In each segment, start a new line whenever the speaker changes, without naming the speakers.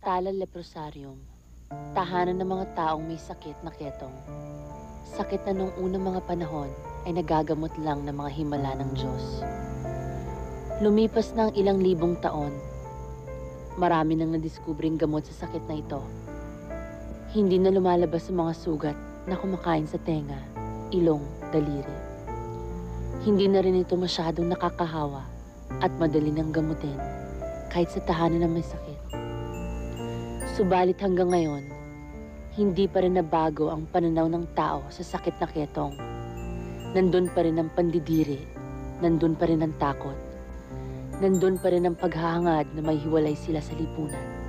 Tala Leprosarium, tahanan ng mga taong may sakit na ketong. Sakit na nung unang mga panahon ay nagagamot lang ng mga himala ng Diyos. Lumipas na ang ilang libong taon, marami nang nadiskubring gamot sa sakit na ito. Hindi na lumalabas sa mga sugat na kumakain sa tenga, ilong, daliri. Hindi na rin ito masyadong nakakahawa at madali nang gamutin kahit sa tahanan na may sakit. Subalit hanggang ngayon, hindi pa rin nabago ang pananaw ng tao sa sakit na ketong. Nandun pa rin ang pandidiri, nandun pa rin ang takot, nandun pa rin ang paghahangad na may hiwalay sila sa lipunan.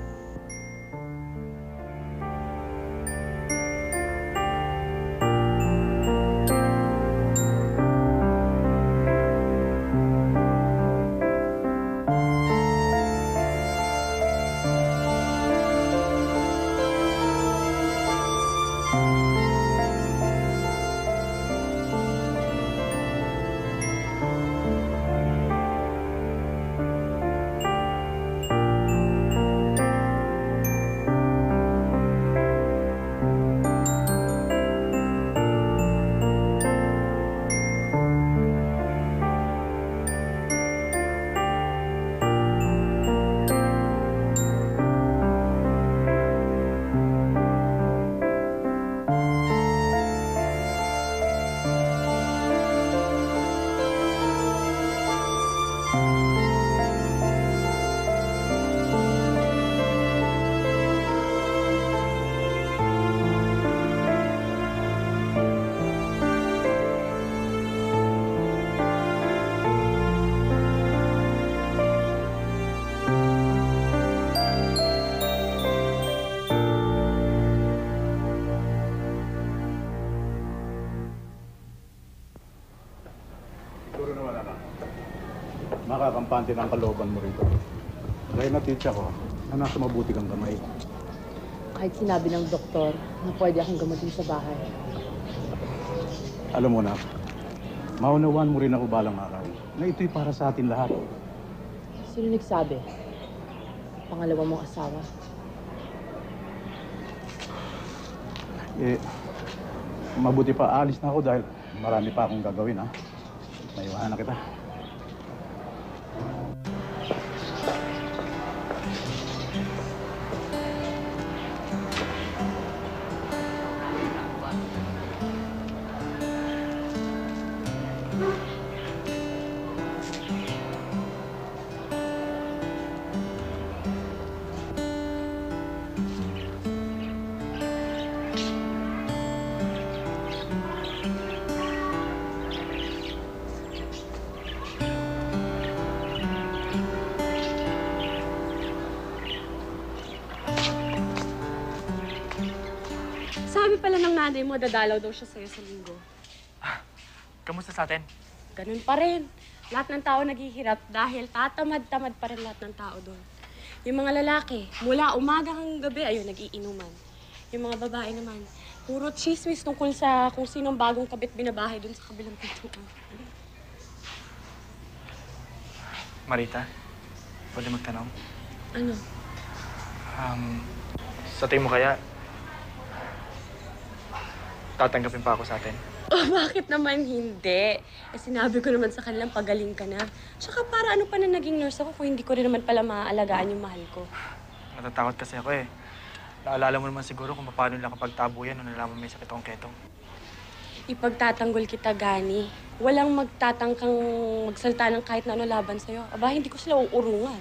Makakampante ng kalooban mo rito. Dahil natitsa ko na nasa mabuti kang kamay.
Kahit sinabi ng doktor na pwede akong gamutin sa bahay.
Alam mo na, maunawaan mo rin ako balang araw na ito'y para sa atin lahat.
Sino nagsabi? Pangalawa mong asawa?
Mabuti pa alis na ako dahil marami pa akong gagawin, ha? Maiwanan na kita.
Sabi pala ng nanay mo, dadalaw daw siya sa'yo sa linggo.
Kamusta sa atin?
Ganun pa rin. Lahat ng tao naghihirap dahil tatamad-tamad pa rin lahat ng tao doon. Yung mga lalaki, mula umaga hanggang gabi, ayun, nagiinuman. Yung mga babae naman, puro chismis tungkol sa kung sinong bagong kabit binabahay doon sa kabilang pintuan.
Marita, pwede magtanong?
Ano?
Sa tingin mo kaya, tatanggapin pa ako sa atin?
Oh, bakit naman hindi? Sinabi ko naman sa kanilang pagaling ka na. Tsaka para ano pa na naging nurse ako kung hindi ko rin naman pala maaalagaan yung mahal ko.
Natatakot kasi ako eh. Naalala mo naman siguro kung paano nila kapag tabo yan nung nalaman may sakit akong ketong.
Ipagtatanggol kita, Gani. Walang magtatangkang magsalita ng kahit na ano laban sa'yo. Aba, hindi ko sila uurungan.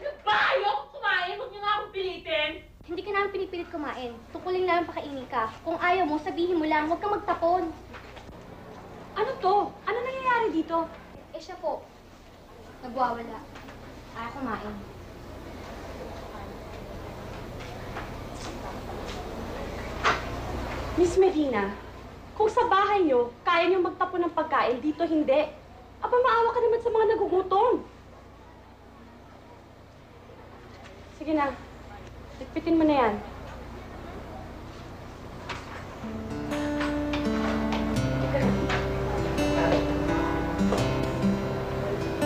Ano ba? Ayoko kumain. Huwag niyo nga akong pilitin.
Hindi ka namin pinipilit kumain. Tungkulin namin pakainin ka. Kung ayaw mo, sabihin mo lang. Huwag kang magtapon.
Ano to? Ano nangyayari dito?
Siya po. Nagwawala. Ayaw kumain.
Miss Medina, kung sa bahay niyo, kaya niyo magtapon ng pagkain, dito hindi. Aba, maawa ka naman sa mga nagugutom. Sige na. Ligpitin mo na yan.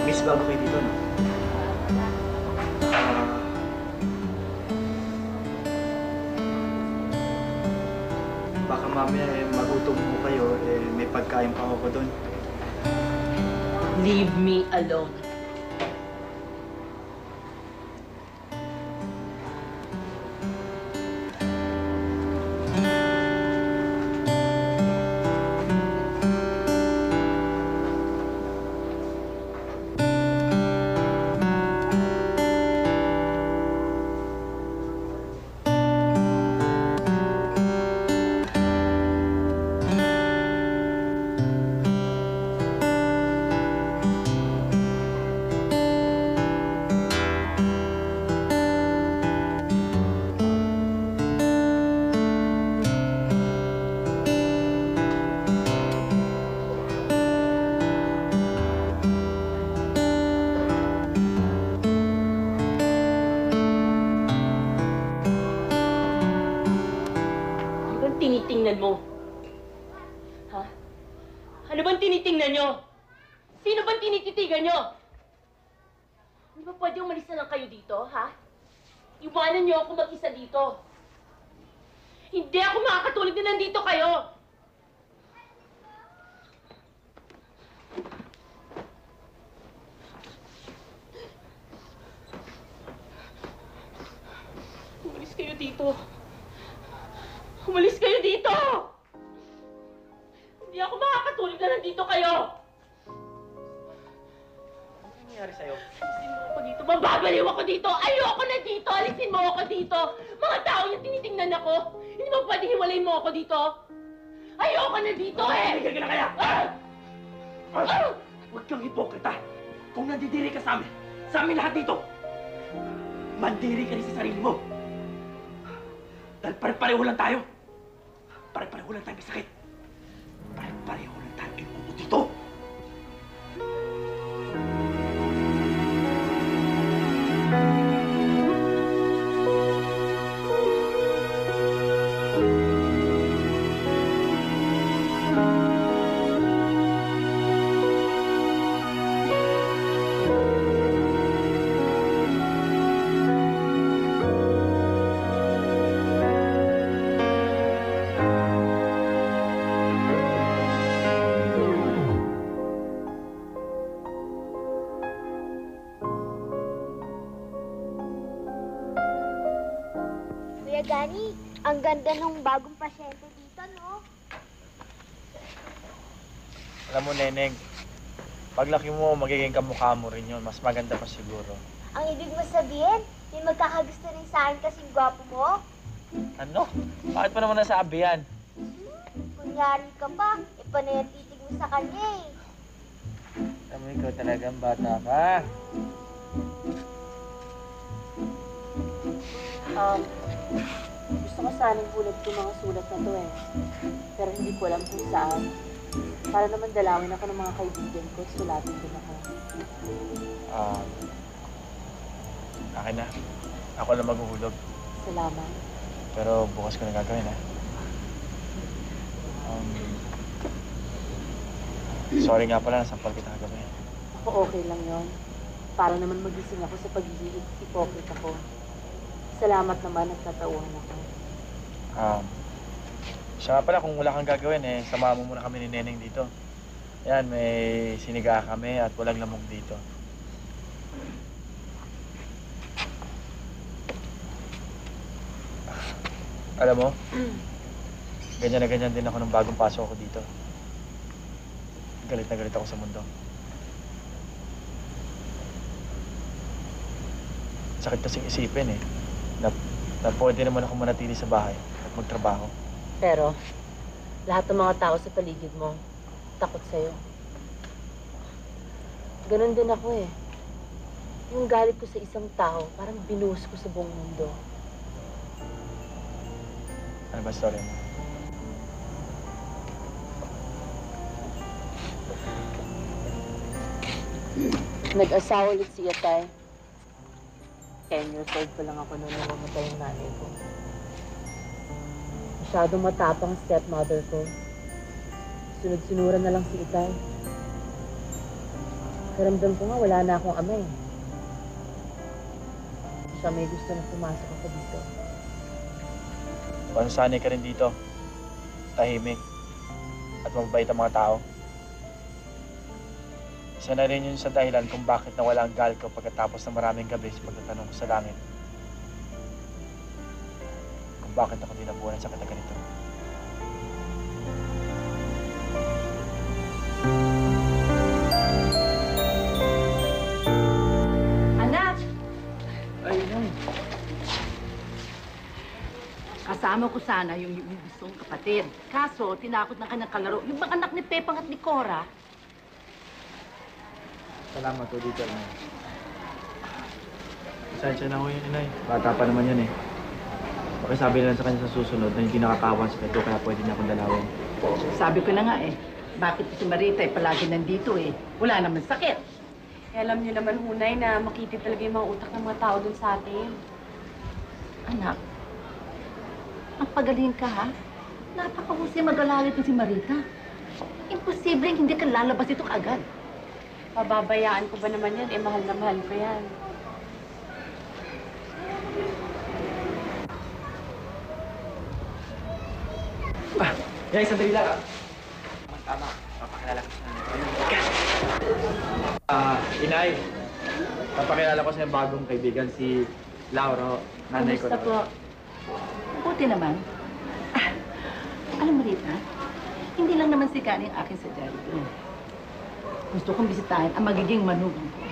Miss, bago kayo dito, no? mamaya magutom po kayo, may pagkain pa ako doon.
Leave me alone. Tinitingnan mo? Ha? Ano bang tinitingnan nyo? Sino bang tinititigan nyo? Hindi ba pwede umalis na lang kayo dito, ha? Iwanan nyo ako mag-isa dito. Hindi ako makakatulog na nandito kayo. Umalis kayo dito. Umalis kayo dito! Hindi ako makakatulog na nandito kayo!
Ano nangyayari sa'yo?
Alisin mo ako dito! Mababaliw ako dito! Ayoko na dito! Alisin mo ako dito! Mga tao yung tinitingnan ako! Hindi mo pwede hiwalayin mo ako dito! Ayoko na dito eh!
Tigil ka na kaya! Huwag kang hipokrita! Kung nandidiri ka sa amin lahat dito, mandiri ka rin sa sarili mo! Dahil pare-pareho lang tayo! Pare-pareho lang tayo may sakit! Pare-pareho lang tayo inuubo dito!
Kuya Gani, ang ganda ng bagong pasyente dito, no?
Alam mo, Neneng, paglaki mo, magiging kamukha mo rin yun. Mas maganda pa siguro.
Ang ibig mo sabihin, may magkakagusto rin sa akin kasing gwapo mo?
Ano? Bakit pa naman nasabi yan?
Kunyari ka pa, ipanayatitig mo sa kanya eh.
Alam mo, ikaw talagang bata ka.
Gusto ko sanang bulat ko mga sulat na to eh. Pero hindi ko alam kung saan. Para naman dalawin ako ng mga kaibigan ko at sulatin din ako.
Akin na. Ako lang maghuhulog.
Salamat.
Pero bukas ko na gagawin, ha? Sorry nga pala, nasampal kita kagabi.
Ako okay lang yon. Para naman magising ako sa pagiging hypocrite ako. Salamat naman at natauhan ako.
Siya nga pala, kung wala kang gagawin, samahan mo muna kami ni Neneng dito. Yan, may siniga kami at walang lamok dito. Alam mo, ganyan na ganyan din ako nung bagong pasok ako dito. Galit na galit ako sa mundo. Sakit kasing isipin na pwede naman ako manatili sa bahay at magtrabaho.
Pero, lahat ng mga tao sa paligid mo, takot sa'yo. Ganon din ako eh. Yung galit ko sa isang tao, parang binuhos ko sa buong mundo.
Ano ba story mo?
Nag-asawa ulit si Yatay. 10 years old pa lang ako noon nung namatay yung nanay ko. Masyadong matapang ang stepmother ko. Sunod-sunuran na lang si Itay. Karamdam ko nga wala na akong ama eh. Siya may gusto na pumasok ako dito.
Paano sanay ka rin dito?
tahimik, at mababait ang mga tao. Isa na rin yun sa dahilan kung bakit nawala ang galit ko pagkatapos ng maraming gabi sa pagtatanong ko sa langit. Kung bakit ako dinabuhan sa sakit na ganito.
Anak,
Ay, Nay.
kasama ko sana yung gustong kapatid. Kaso, tinakot ng kanyang kalaro. Yung bang anak ni Pepang at ni Cora.
Salamat po dito, Nay. Pasensya na ho yun, Inay. Bata pa naman yan eh. Pakisabi na lang sa kanya sa susunod na hindi nakakawan sa peto kaya pwede niya akong dalawin.
Sabi ko na nga eh, bakit si Marita ay palagi nandito eh? Wala naman sakit.
Eh, alam niyo naman, Hunay, na makitid talaga yung mga utak ng mga tao dun sa atin.
Anak, ang pagaling ka ha? Napakahusay mag-alalit si Marita. Imposibleng hindi ka lalabas ito kaagad.
Pababayaan ko ba naman yan? Eh, mahal na mahal ko yan.
Inay, sandali lang. Tama, papakilala ko sa Inay, papakilala ko sa yung bagong kaibigan, si Laura, nanay ko.
Kumusta po? Buti naman. Alam mo, Rita, hindi lang naman si Kani ang akin sa dito. Gusto kong bisitahin ang magiging manugang ko.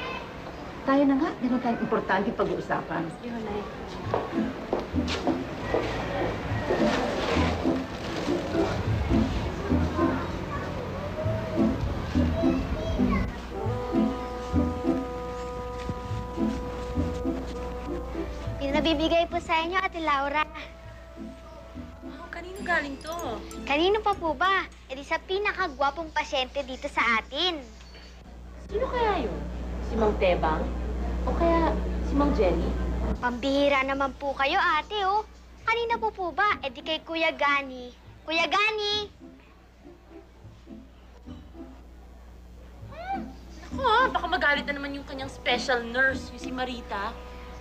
Tayo na nga, meron tayong importante pag-uusapan.
Sige, Hunay.
Pinabibigay po sa inyo, Ate Laura.
Oh, kanino galing to?
Kanino pa po ba? E di sa pinakagwapong pasyente dito sa atin.
Sino kaya yun? Si Mang Tebang? O kaya si Mang Jenny?
Pambihira naman po kayo, ate, oh. Kanina po ba? E di kay Kuya Gani. Kuya Gani!
Ako, baka magalit na naman yung kanyang special nurse, yung si Marita.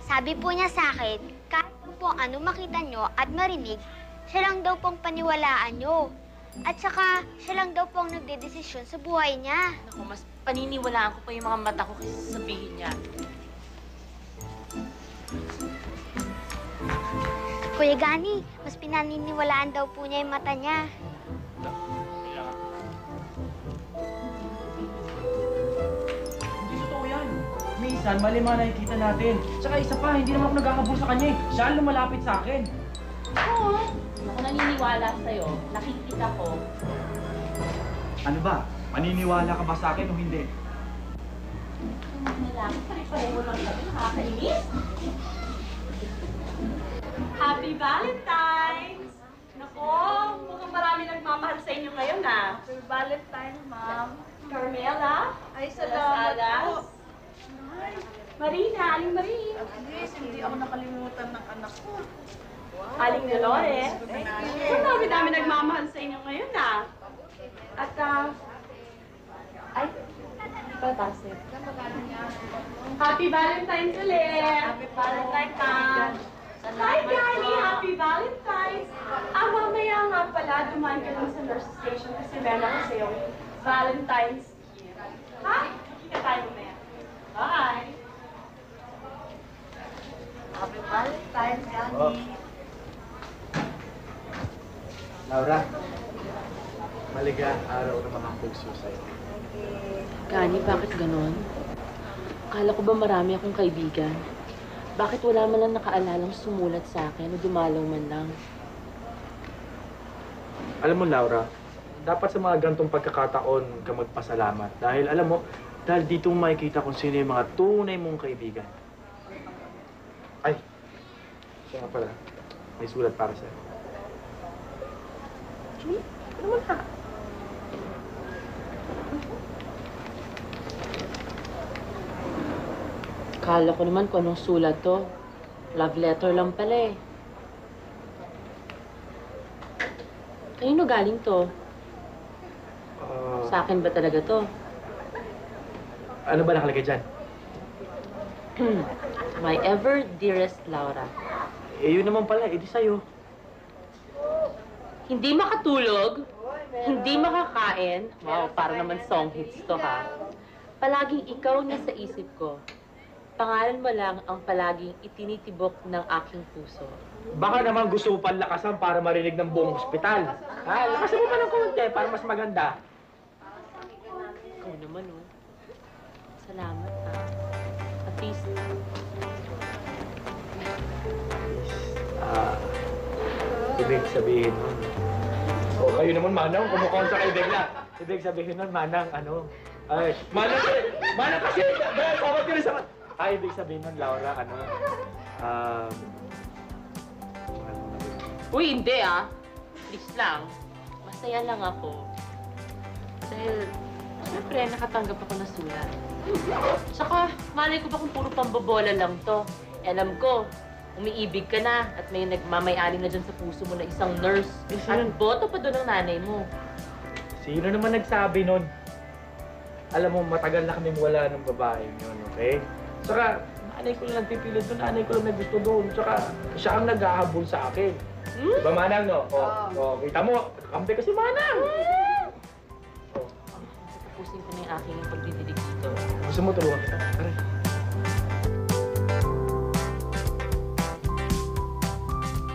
Sabi po niya sa akin, kahit po ano makita nyo at marinig, siya lang daw pong paniwalaan nyo. At saka, siya lang daw pong nagdedesisyon sa buhay niya.
Naku, mas paniniwalaan ko pa yung mga mata ko kaysa sabihin niya.
Kuya Gani, mas pinaniniwalaan daw po niya yung mata niya.
Hindi totoo yan. Minsan, mali mga nakikita natin. Tsaka isa pa, hindi naman ako nagkakabul sa kanya eh. Siya ang lumalapit sa akin.
Oo. Ako naniniwala sa'yo. Nakikita ko.
Ano ba? Maniniwala ka ba sa akin o hindi?
Lalaki, pare-pareho lang kami. Nakakainis.
Happy Valentine's! Nako, mukhang marami nagmamahal sa inyo ngayon, ah.
Happy Valentine's, Ma'am.
Carmela,
Ay, salamat po.
Marina, Aling Marie,
At least, hindi ako nakalimutan ng anak ko.
Aling Dolores.
Thank
Ang dami-dami nagmamahal sa inyo ngayon, ah. At, ay, patasip. Happy Valentine's ulit!
Happy Valentine's, Ma'am.
Hi, Gani! Happy Valentine's! Mamaya nga pala, dumaan ka lang sa nurse station kasi meron ako sa'yo Valentine's gift. Ha? Kita tayo mamaya. Bye!
Happy Valentine's, Gani.
Oh. Laura, maligang araw ng mga puso sa'yo.
Gani, bakit ganon? Akala ko ba marami akong kaibigan? Bakit wala man lang nakaalalang sumulat sa akin o dumalaw man lang?
Alam mo, Laura, dapat sa mga gantong pagkakataon ka magpasalamat. Dahil, alam mo, dahil dito mo makikita kung sino yung mga tunay mong kaibigan. Ay, siya nga pala. May sulat para sa'yo. Sulat? Ano mo na?
Akala ko naman kung anong sulat to. Love letter lang pala eh. Kanino galing to? Sa akin ba talaga to?
Ano ba nakalagay dyan?
My ever dearest Laura.
Eh, yun naman pala. Eh, di sa'yo.
Hindi makatulog, hindi makakain. Wow, para naman song hits to ha. Palaging ikaw na sa isip ko. Pangalan mo lang ang palaging itinitibok ng aking puso.
Baka naman gusto mo panlakasan para marinig ng buong ospital. Ha? Lakasan mo pa ng konti para mas maganda.
Ikaw naman, oh. Salamat, ha. At least,
Ibig sabihin nun. O, kayo naman, Manang, kumukontra kayo bigla. Ibig sabihin nun, Manang, ano? Ay, Manang kasi! Dahil, sabat ka rin sa... Ay, ibig sabihin nun, Laura, ano?
uy, hindi, ah. Please lang. Masaya lang ako. Dahil, siyempre, nakatanggap ako ng sulat. Saka, malay ko ba kung puro pambobola lang to? Eh, alam ko, umiibig ka na at may nagmamayari na dyan sa puso mo na isang nurse. At boto pa doon ang nanay mo.
Sino naman nagsabi nun? Alam mo, matagal na kaming wala ng babaeng yun, okay? Saka, nanay ko lang nagpipilit doon, nanay ko lang may gusto doon. Saka, siya ang naghahabol sa akin. Diba, Manang, no? O, kita mo, kampi kasi Manang!
Tapusin ko na yung aking pagdidilig dito.
Gusto mo tulungan kita? Tara.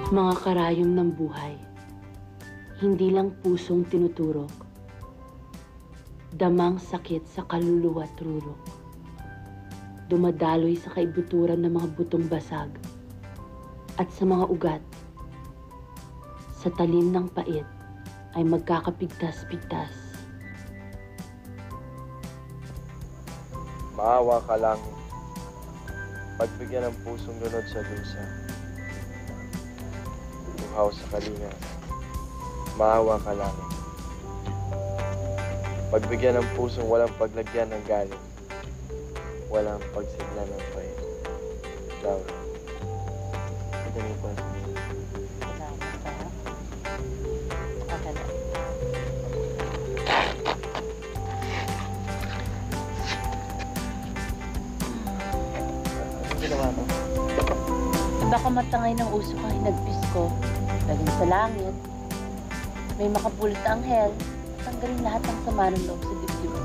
Mga karayom ng buhay, hindi lang pusong tinuturok, damang sakit sa kaluluwa at rurok, dumadaloy sa kaibuturan ng mga butong basag, at sa mga ugat, sa talim ng pait ay magkakapigtas-pigtas.
Maawa ka lang, pagbigyan ng pusong lunod sa lusa. Buhaw sa kalinga, maawa ka lang. Pagbigyan ng pusong walang paglagyan ng galing, walang pagsigla ng pait. Laura, ito mo pa sa mga.
Okay na.
Anong ginawa mo?
Baka matangay ng uso ka, hinagpis ko. Laging sa langit. May makapulot na anghel. Tanggalin lahat ng sama ng loob sa dibdib ko.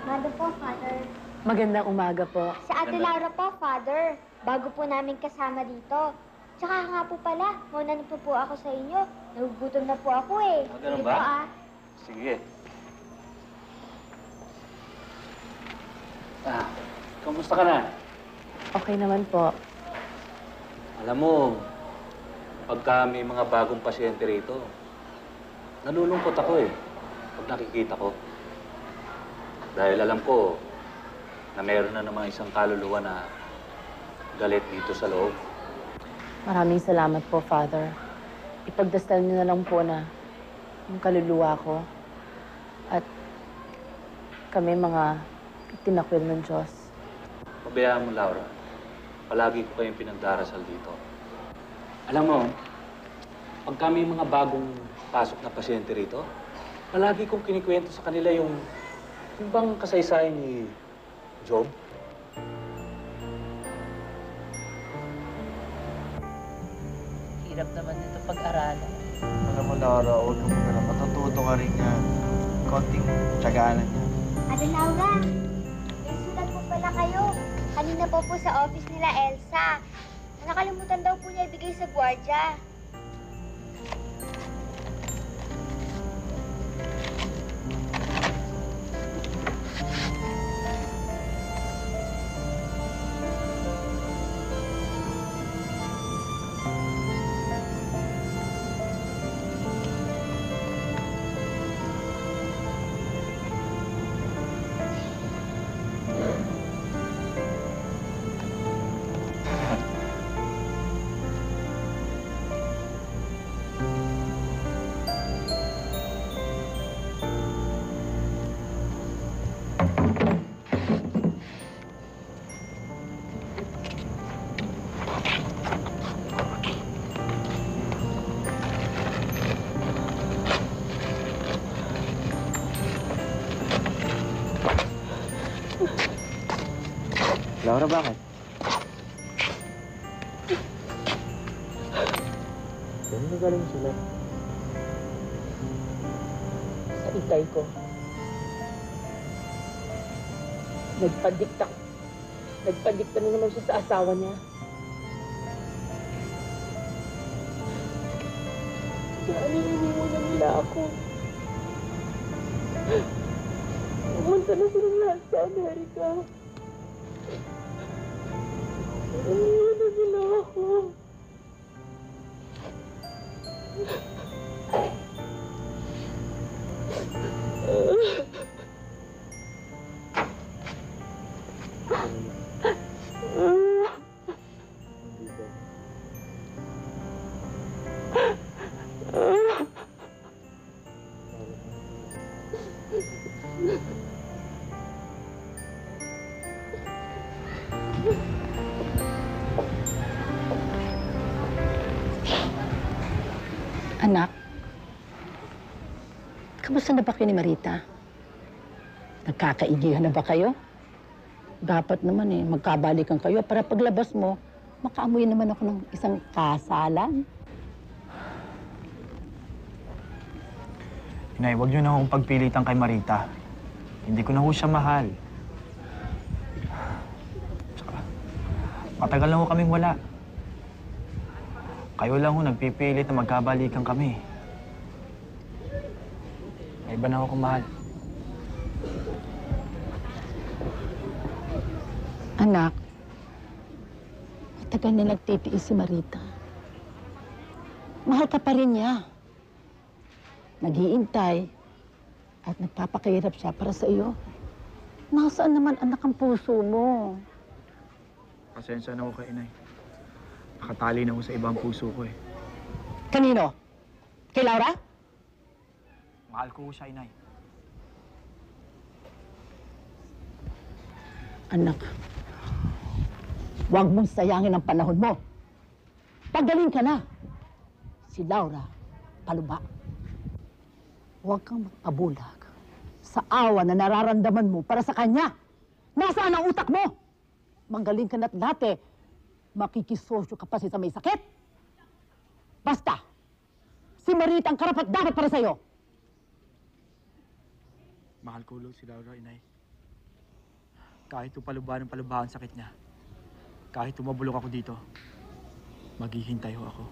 Mado po, Father.
Magandang umaga po.
Sa Ate Laura po, Father. Bago po namin kasama dito. Tsaka nga po pala, mauna na po ako sa inyo. Nagugutom na po ako eh.
Ganun
Sige
ba?
po, ah.
Sige.
Kamusta ka na?
Okay naman po.
Alam mo, pagka may mga bagong pasyente rito, nalulungkot ako eh, pag nakikita ko. Dahil alam ko na meron na namang isang kaluluwa na galit dito sa loob.
Maraming salamat po, Father. Ipagdasal niyo na lang po na yung kaluluwa ko at kami mga tinakwil ng Diyos.
Pabayaan mo, Laura. Palagi ko kayong pinagdarasal dito. Alam mo, pagka may mga bagong pasok na pasyente rito, palagi kong kinikwento sa kanila yung bang kasaysayan ni Job.
Hirap naman nito pag-aralan.
Alam mo, Laura, huwag ka muna. Matututo ka rin yan. Konting tsagaan niya.
Ate Laura, may sulat po pala kayo. Kanina po sa office nila Elsa. Nakalimutan daw po niya ibigay sa gwardiya.
Laura, bakit? Saan na galing sila?
Sa itay ko. Nagpadikta na naman siya sa asawa niya. Kaya iniiwan nila ako. Pumunta na sila lahat sa Amerika. Iniiwan na nila ako.
Anak, kamusta na ba kayo ni Marita? Nagkakaigihan na ba kayo? Dapat naman magkabalikan kayo para paglabas mo, makaamoy naman ako ng isang kasalan.
Inay, huwag niyo na akong pagpilitan kay Marita. Hindi ko na ho siya mahal. Tsaka, matagal na ho kaming wala. Kayo lang ho nagpipilit na magkabalikan kami. May iba na ako mahal.
Anak, matagal na nagtitiis si Marita. Mahal ka pa rin niya. Nag-iintay at nagpapakahirap siya para sa iyo. Nasaan naman anak ang puso mo?
Pasensya na ho kay Inay. Nakatali na ho sa ibang puso ko eh.
Kanino? Kay Laura?
Mahal ko ho siya, Inay.
Anak, huwag mong sayangin ang panahon mo. Pagaling ka na. Si Laura, paluba. Huwag kang magpabulag sa awa na nararamdaman mo para sa kanya. Nasaan ang utak mo? Magaling ka na't dati, makikisosyo ka pa sa may sakit. Basta, si Marita ang karapat-dapat para sa'yo.
Mahal ko ulo si Laura, Inay. Kahit palubahan ng palubahan ang sakit niya, kahit tumabulok ako dito, maghihintay ho ako.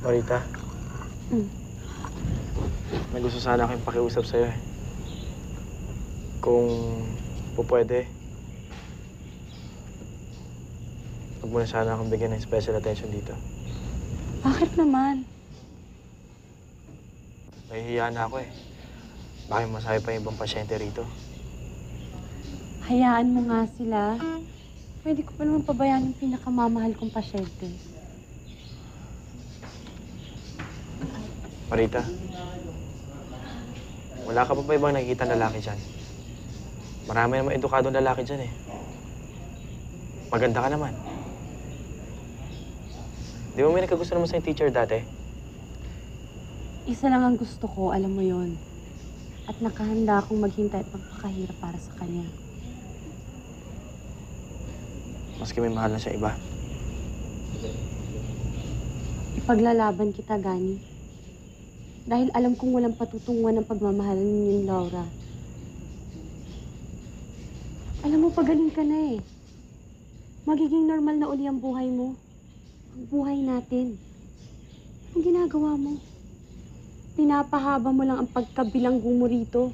Marita. May gusto sana akong pakiusap sa'yo eh. Kung pwede, huwag mo na sana akong bigyan ng special attention dito.
Bakit naman?
Nahihiya na ako eh. Baka may masabi pa yung ibang pasyente rito.
Hayaan mo nga sila. Pwede ko pa naman pabayaan yung pinakamamahal kong pasyente.
Marita, wala ka pa ba ibang nakikita lalaki dyan? Marami naman edukadong lalaki dyan eh. Maganda ka naman. Di ba may nagkagusto naman sa'yo teacher dati?
Isa lang ang gusto ko, alam mo yon. At nakahanda akong maghintay at magpakahirap para sa kanya.
Maski may mahal na siya iba.
Ipaglalaban kita, Gani. Dahil alam kong walang patutunguhan ng pagmamahalan ninyo ni Laura. Alam mo, pagaling ka na eh. Magiging normal na uli ang buhay mo. Ang buhay natin. Ang ginagawa mo? Pinapahaba mo lang ang pagkabilanggo mo rito.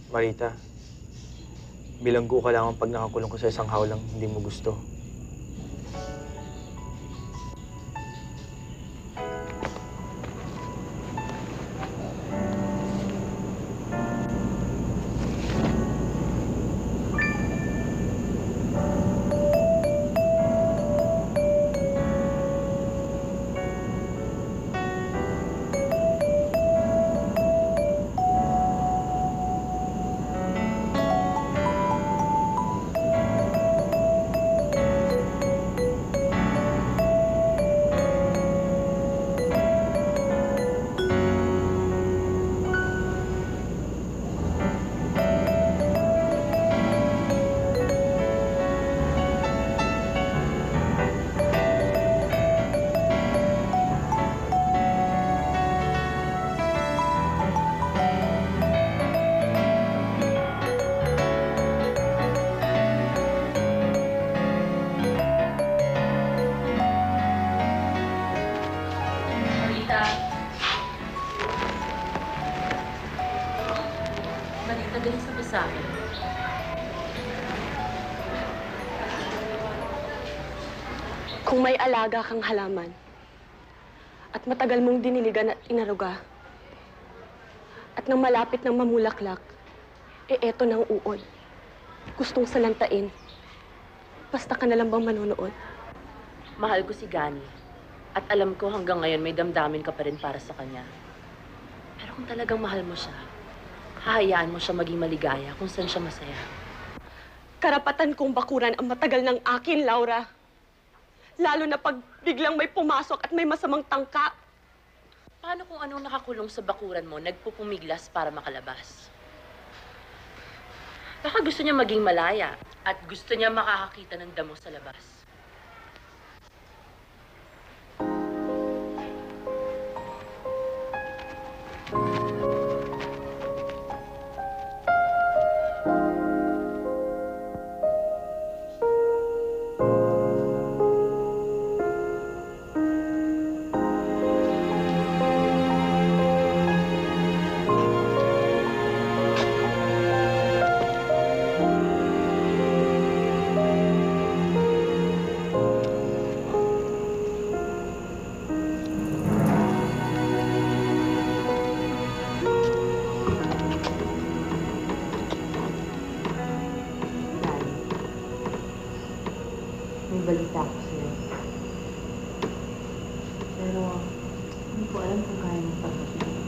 Marita, bilanggo ka lang pag nakakulong ko sa isang hawlang hindi mo gusto.
Marita, galing sabi sa akin.
Kung may alaga kang halaman at matagal mong diniligan at inaruga at nang malapit ng mamulaklak, eto ng uod. Gustong salantain. Basta ka na lang bang manonood?
Mahal ko si Gani. At alam ko hanggang ngayon may damdamin ka pa rin para sa kanya. Pero kung talagang mahal mo siya, hahayaan mo siya maging maligaya kung saan siya masaya.
Karapatan kong bakuran ang matagal ng akin, Laura. Lalo na pag biglang may pumasok at may masamang tangka.
Paano kung anong nakakulong sa bakuran mo nagpupumiglas para makalabas? Baka gusto niya maging malaya at gusto niya makakakita ng damo sa labas.
May balita ako sa'yo. Pero, hindi ko alam kung kaya mong pagkakitin.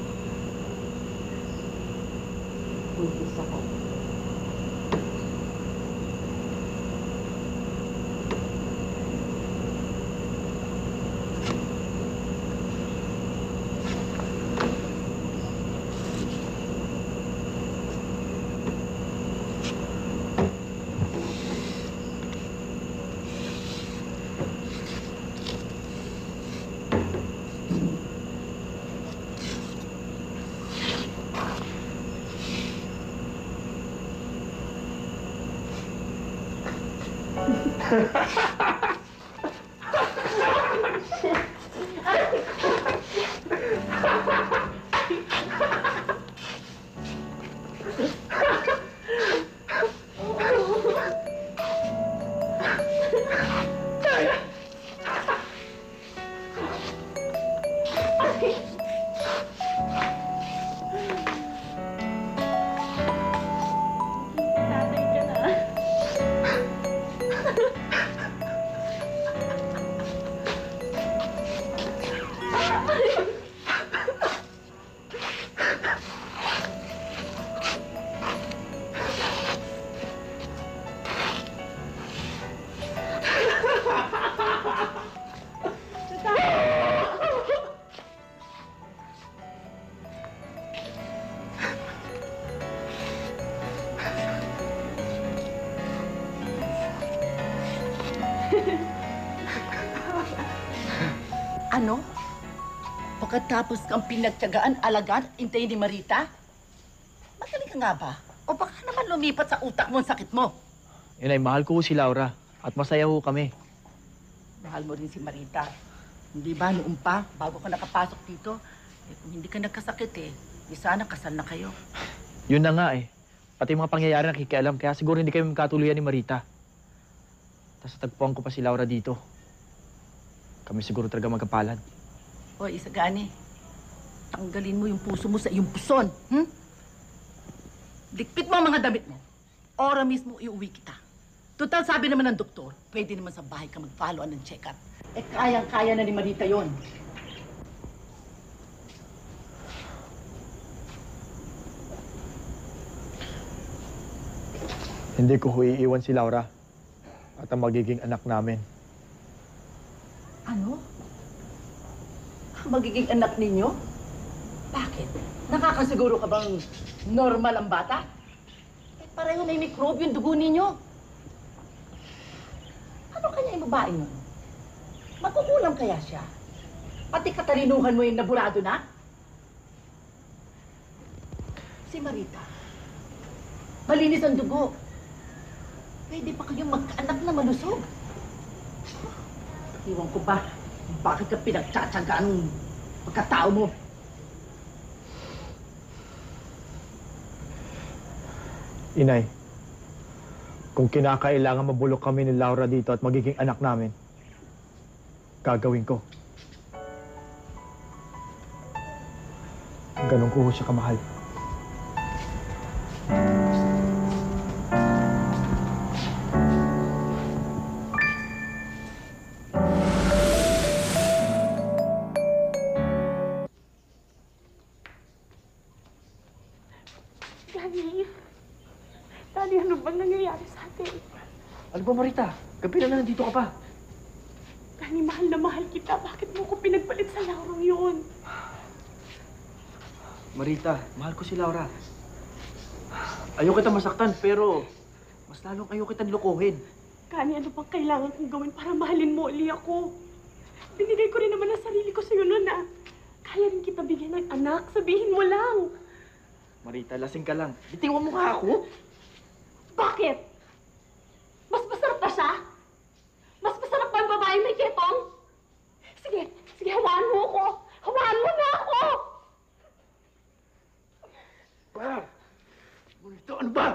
Buntis ako. Ano? Pagkatapos kang pinagtiyagaan, alagaan, intayin ni Marita? Magaling ka nga ba? O baka naman lumipat sa utak mo ang sakit mo?
Inay, mahal ko si Laura at masaya ho kami.
Mahal mo rin si Marita. Hindi ba noon pa, bago ka nakapasok dito, kung hindi ka nagkasakit di sana kasal na kayo.
Yun na nga Pati mga pangyayari nakikialam, kaya siguro hindi kayo magkatuluyan ni Marita. Tapos tagpuan ko pa si Laura dito. Kami siguro talaga magkapalad.
O, Isagani, tanggalin mo yung puso mo sa iyong puson. Dikpit mo ang mga damit mo. Ora mismo iuwi kita. Total, sabi naman ng doktor, pwede naman sa bahay ka mag-follow ng check-up. Kayang-kaya na ni Marita yon.
Hindi ko iiwan si Laura at ang magiging anak namin.
Ano? Magiging anak ninyo? Bakit? Nakakasiguro ka bang normal ang bata? Pareho may mikrobe yung dugo ninyo. Ano kanya yung babae mo? Makukulang kaya siya? Pati katalinuhan mo yung naburado na? Si Marita, malinis ang dugo. Pwede pa kayong magkaanak na malusog. Iwan ko ba, bakit ka pinagtsatsagaan ng pagkatao mo?
Inay, kung kinakailangan mabulok kami ni Laura dito at magiging anak namin, gagawin ko. Ganon ko siya kamahal.
Daddy, ano bang nangyayari sa atin?
Ano ba, Marita? Gabi na nandito ka pa.
Danny, mahal na mahal kita. Bakit mo ko pinagpalit sa larong yun?
Marita, mahal ko si Laura. Ayaw kita masaktan, pero mas lalong ayaw kitang lukuhin.
Kani, ano bang kailangan kong gawin para mahalin mo uli ako? Binigay ko rin naman ang sarili ko sa'yo noon, ah. Kaya rin kita bigyan ng anak. Sabihin mo lang.
Marita, lasing ka lang. Bitiwan mo nga ako.
Bakit? Mas masarap ba siya? Mas masarap ba ang babae may ketong? Sige, sige, hawaan mo ako. Hawaan mo na ako!
Ba? Marita, ano ba?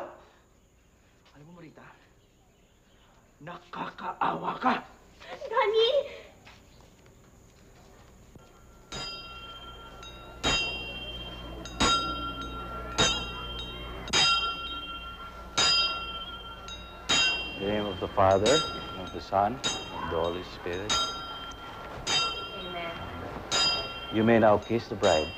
Alam mo, Marita, nakakaawa ka.
Danny!
In the name of the Father, of the Son, and the Holy Spirit.
Amen.
You may now kiss the bride.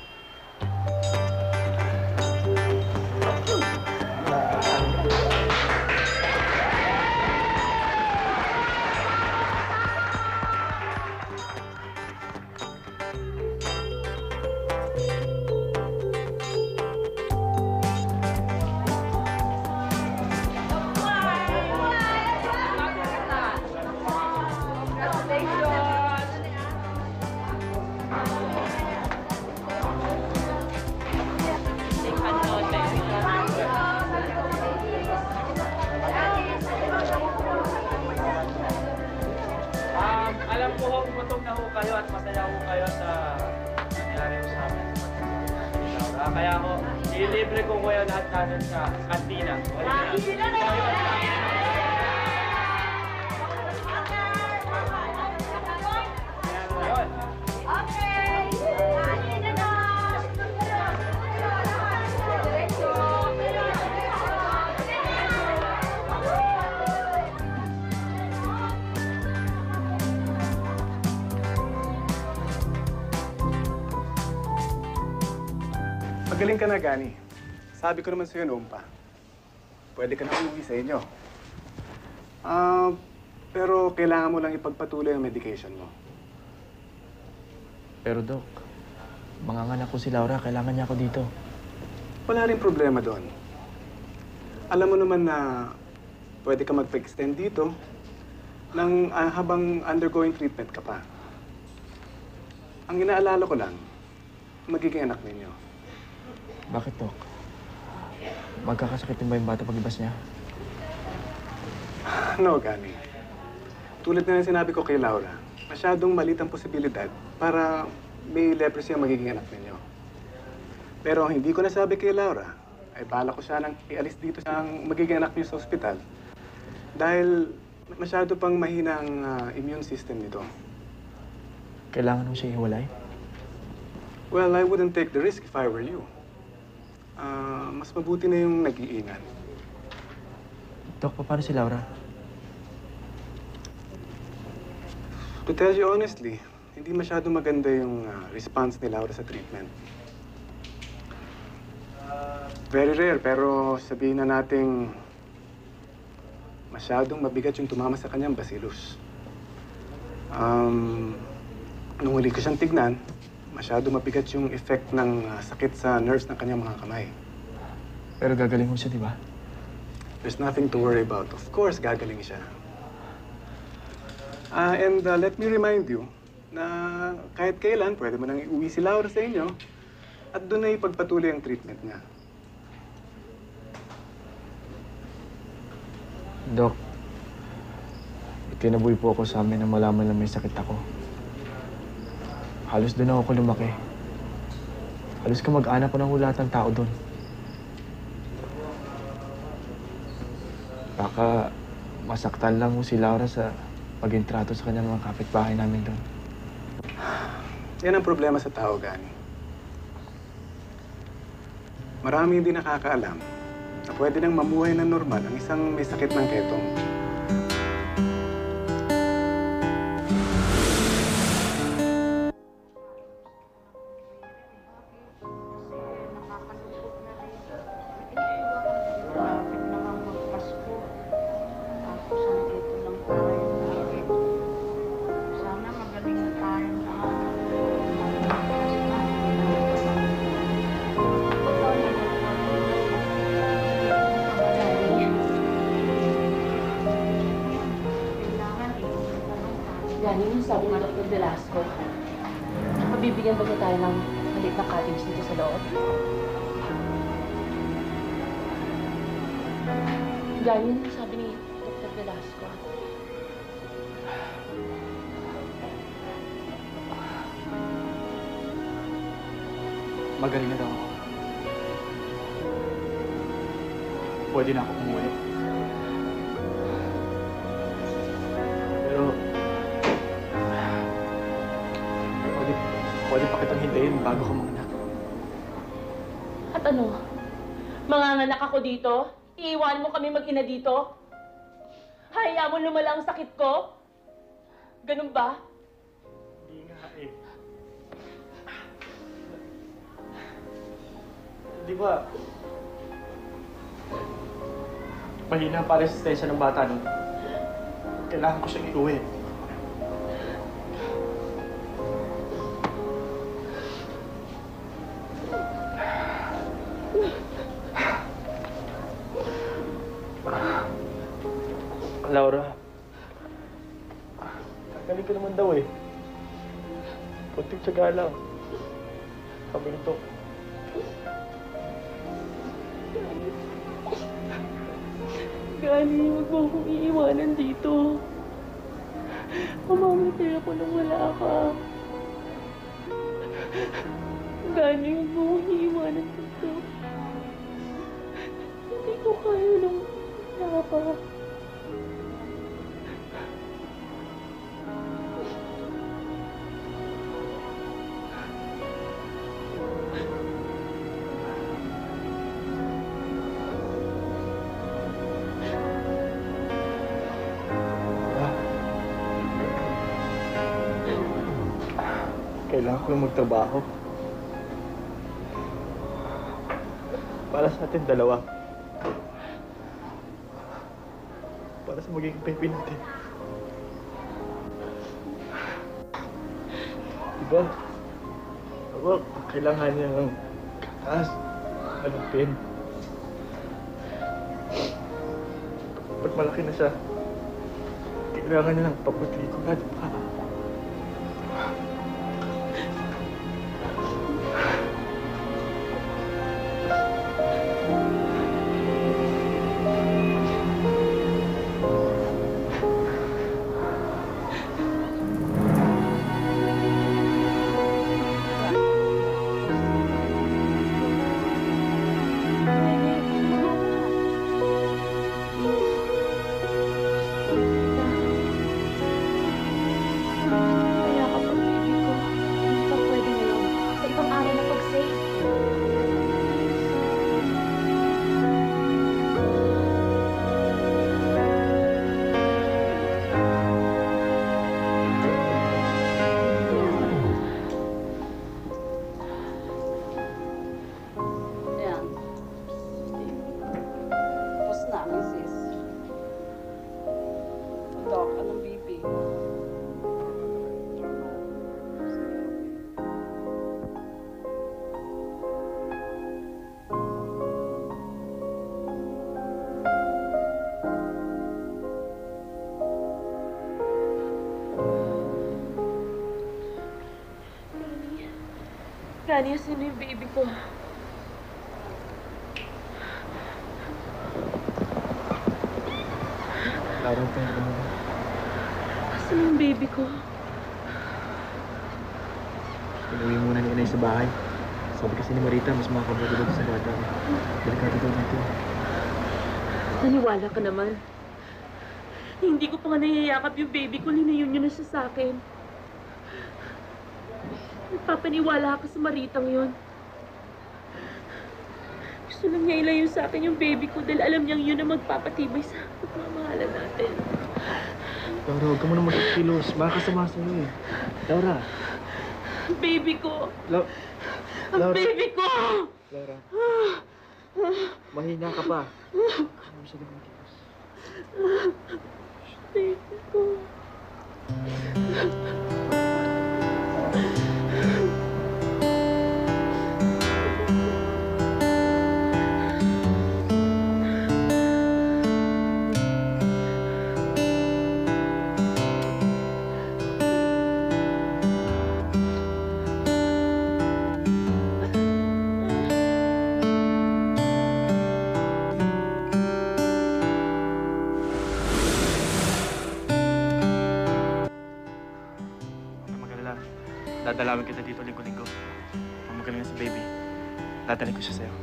Alam ko ho, gutom na ho kayo at masaya ho kayo sa nangyari ho sa amin. Kaya ho, ilibre ko kayo lahat natin sa kantina.
Magaling ka na, Gani. Sabi ko naman sa'yo noon pa. Pwede ka na umuwi sa inyo. Pero kailangan mo lang ipagpatuloy ang medication mo.
Pero Dok, manganganak ko si Laura, kailangan niya ako dito.
Wala rin problema doon. Alam mo naman na pwede ka mag-extend dito habang undergoing treatment ka pa. Ang inaalala ko lang, magiging anak ninyo.
Bakit, Dok? Magkakasakit din ba yung bata pag-ibas niya?
No, Gani. Tulad na ng sinabi ko kay Laura, masyadong maliit ang posibilidad para may leprosy ang magiging anak ninyo. Pero hindi ko nasabi kay Laura, ay bala ko siya nang ialis dito sa magiging anak niyo sa ospital dahil masyado pang mahina ang immune system nito.
Kailangan mo siya ihiwalay?
Well, I wouldn't take the risk if I were you. Mas mabuti na yung nag-iingat.
Dok, paano si Laura?
To tell you honestly, hindi masyado maganda yung response ni Laura sa treatment. Very rare, pero sabihin na nating masyadong mabigat yung tumama sa kanyang bacillus. Nung huli ko siyang tignan, masyado mabigat yung effect ng sakit sa nerves ng kanyang mga kamay.
Pero gagaling mo siya, di ba?
There's nothing to worry about. Of course, gagaling siya. And let me remind you na kahit kailan, pwede mo nang iuwi si Laura sa inyo at doon na ipagpatuloy ang treatment niya.
Dok, itinaboy po ako sa amin na malaman na may sakit ako. Halos doon ako lumaki. Halos kamag-anak ko ng lahat ng tao doon.
Baka masaktan lang mo si Laura sa pag-intrato sa kanyang mga kapitbahay namin doon.
Yan ang problema sa tao, Gani. Marami hindi nakakaalam na pwede nang mamuhay na normal ang isang may sakit ng ketong.
Gani, yung sabi ni Dr. Velasco, mabibigyan ba niya tayo ng maliit na cottage dito sa loob? Gani, yung sabi ni Dr. Velasco.
Magaling na daw ako. Pwede na ako umuwi. Pero... Pwede pa kitang hintayin bago ka manganak.
At ano? Manganganak ako dito? Iiwan mo kami mag-ina dito? Hayaan mo lumala ang sakit ko? Ganun ba?
Hindi nga eh. Di ba? Mahina ang resistensya ng bata nun. Kailangan ko siyang iuwi. Laura, galing ka naman daw eh. Kunting tiyaga lang. Sabi nito.
Gani, huwag mo akong iiwanan dito. Mamamatay ako nang wala ka. Gani, huwag mo akong iiwanan dito. Hindi ko kaya nang wala ka.
Kailangan ko lang magtrabaho. Para sa atin dalawa. Para sa magiging baby natin. Diba? Ako, kailangan niya ng katas, alupin. Pag malaki na siya, kailangan niya ng paputlikuran pa.
Gani, sino yung baby ko?
Laura, tayo ka muna.
Sino yung baby ko?
Inuwi muna ni Inay sa bahay. Sabi kasi ni Marita, mas makakabuti dito sa bata. Delikado daw dito.
Naniwala ka naman. Hindi ko pa nga nayayakap yung baby ko, linayon niyo na siya sa akin. Nagpapaniwala ka sa Maritang yon. Gusto lang niya ilayo sa akin yung baby ko dahil alam niyang yun ang magpapatibay sa pagmamahalan natin.
Laura, huwag ka muna mag-kilos. Baka kasama sa'yo eh. Laura.
Baby ko!
Laura.
Ang baby ko!
Laura. Mahina ka pa. Ano siya naman kilos?
Baby ko.
Dadalawin kita dito linggo-linggo. Kung magaling na si baby, dadalhin ko siya sa'yo.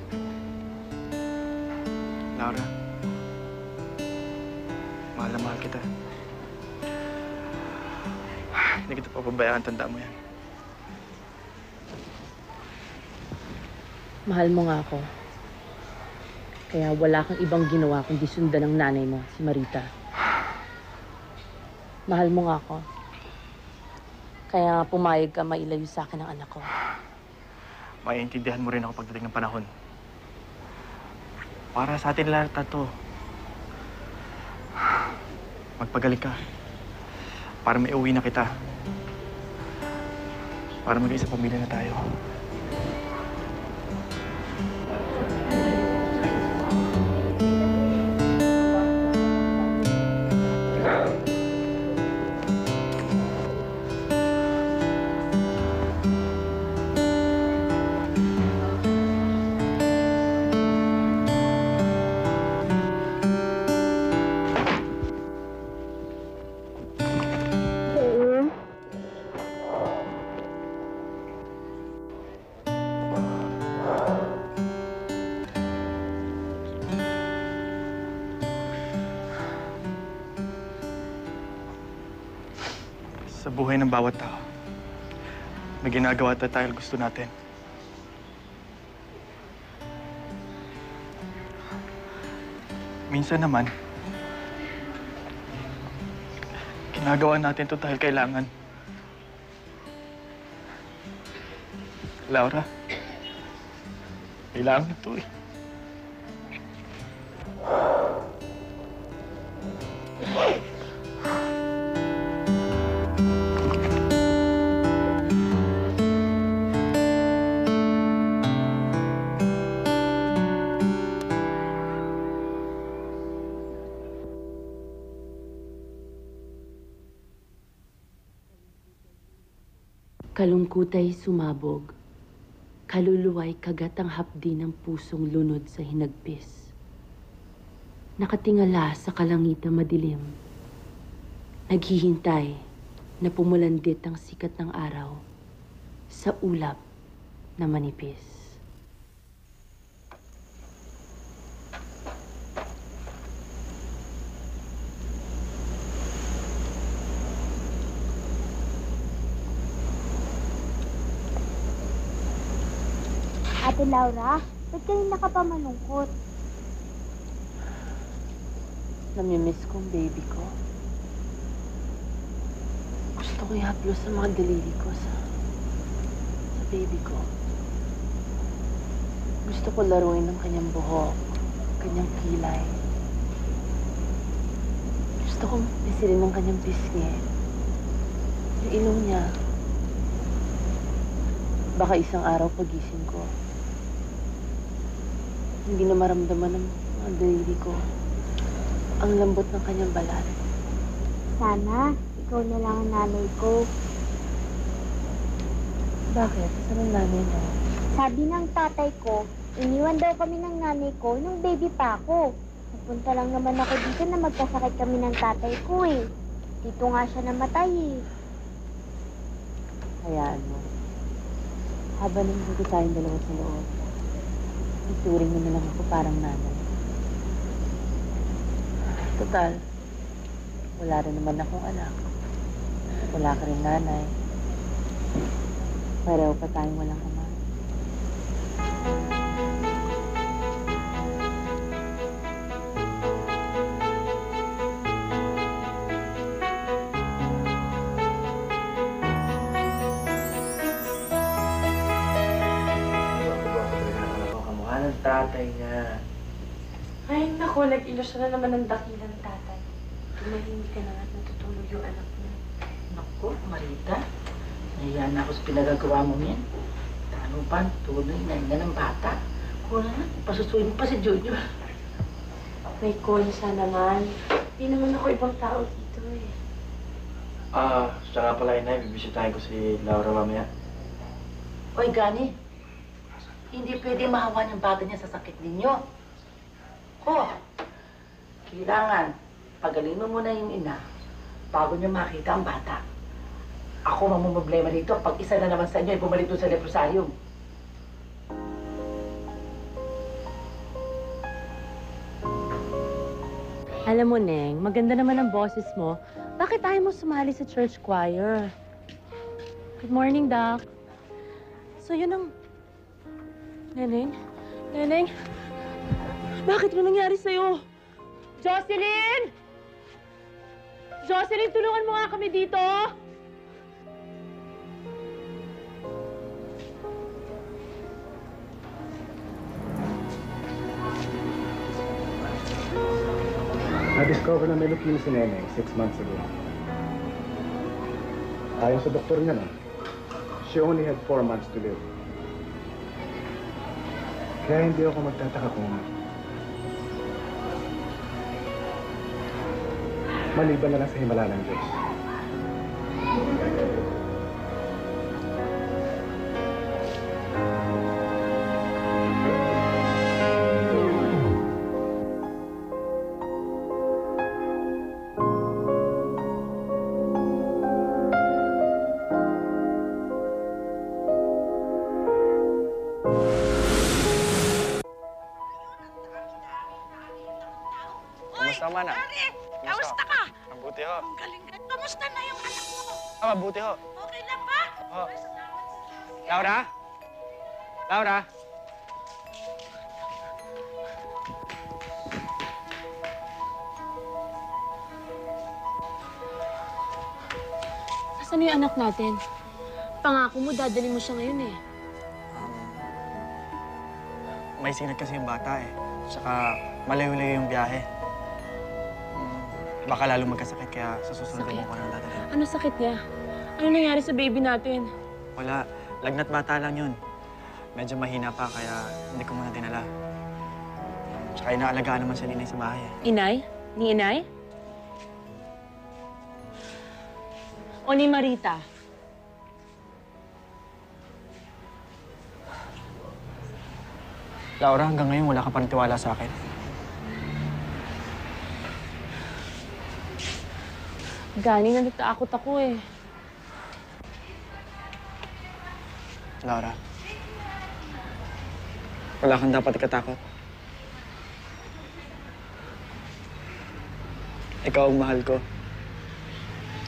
Laura, mahal na mahal kita. Hindi kita papabayaan, tandaan mo yan.
Mahal mo nga ako. Kaya wala kang ibang ginawa kundi sundan ng nanay mo, si Marita. Mahal mo nga ako. Kaya pumayag ka mailayo sa akin ang anak ko.
Maiintindihan mo rin ako pagdating ng panahon. Para sa atin lahat to. Magpagaling ka. Para may uwi na kita. Para maging sa pamilya na tayo. Sa buhay ng bawat tao, may ginagawa tayo gusto natin. Minsan naman, ginagawa natin to dahil kailangan. Laura, kailangan ito eh.
Kalungkutay sumabog, kaluluway kagat ang hapdi ng pusong lunod sa hinagpis. Nakatingala sa kalangit na madilim, naghihintay na pumulandit ang sikat ng araw sa ulap na manipis.
Ate Laura, ba't kanina ka pa malungkot?
Namimiss ko ang baby ko. Gusto ko ihaplos sa mga daliri ko sa baby ko. Gusto ko laruin ng kanyang buhok, kanyang kilay. Gusto kong pisilin ng kanyang pisngi. Yung ilong niya. Baka isang araw pagising ko, hindi na maramdaman ng mga daliri ko ang lambot ng kanyang balat.
Sana, ikaw na lang ang nanay ko.
Bakit? Saan ang nanay mo?
Sabi ng tatay ko, iniwan daw kami ng nanay ko nung baby pa ako. Napunta lang naman ako dito na magkasakit kami ng tatay ko eh. Dito nga siya namatay eh.
Hayaan mo. Habang nandito tayong dalawa sa loob, ituring mo na lang ako parang nanay. Total, wala rin naman akong anak. Wala ka rin nanay. Pareho pa tayong walang ama.
Kamukha ng tatay niya.
Ay, naku, nag-ilusyon na naman ng dakilang tatay. Tumahimik ka na at natutulog yung anak niya.
Naku, Marita. Nahiyan na ako sa pinagagawa mo yan. Ano pa, tuloy na ng bata. Wala na, pasusuin mo pa si Jojo.
May konsa naman. Hindi naman ako ibang tao dito eh.
Siya nga pala, Inay. Bibisitahin ko si Laura mamaya.
Oy, Gani. Hindi pwede mahawa ng bata niya sa sakit ninyo. Oh, kailangan pagaling mo muna yung ina bago niyo makita ang bata. Ako mamumblema dito pag isa na naman sa inyo ay bumalik doon sa leprosarium.
Alam mo, Neng, maganda naman ang boses mo. Bakit ayaw mo sumali sa church choir? Good morning, Doc. So, yun ang... Neneng? Neneng? Bakit ano nangyari sa'yo? Jocelyn! Jocelyn, tulungan mo nga kami dito!
Na-discover na may leukemia si Neneng 6 months ago. Ayon sa doktor niya, she only had 4 months to live. Kaya hindi ako magtataka kung maliban na lang sa himala ng Diyos.
Kamusta man ah?
Kamusta ka?
Mabuti ho.
Ang galing ka. Kamusta na yung anak mo?
Mabuti ho.
Okay lang ba?
Oh. Laura? Laura?
Nasaan yung anak natin? Pangako mo, dadali mo siya ngayon eh.
May sinat kasi yung bata eh. Tsaka malayo-layo yung biyahe. Baka lalo magkasakit kaya sa susunod
Sakit?
mo ko nang dadalhin.
Ano sakit niya? Ano nangyari sa baby natin?
Wala. Lagnat bata lang yun. Medyo mahina pa kaya hindi ko muna dinala. Tsaka inaalagaan naman si Ninay sa bahay eh.
Inay? Ni Inay? O ni Marita?
Laura, hanggang ngayon wala ka pa rin tiwala sa akin.
Gani na natatakot ako eh.
Laura, wala kang dapat ikatakot. Ikaw ang mahal ko.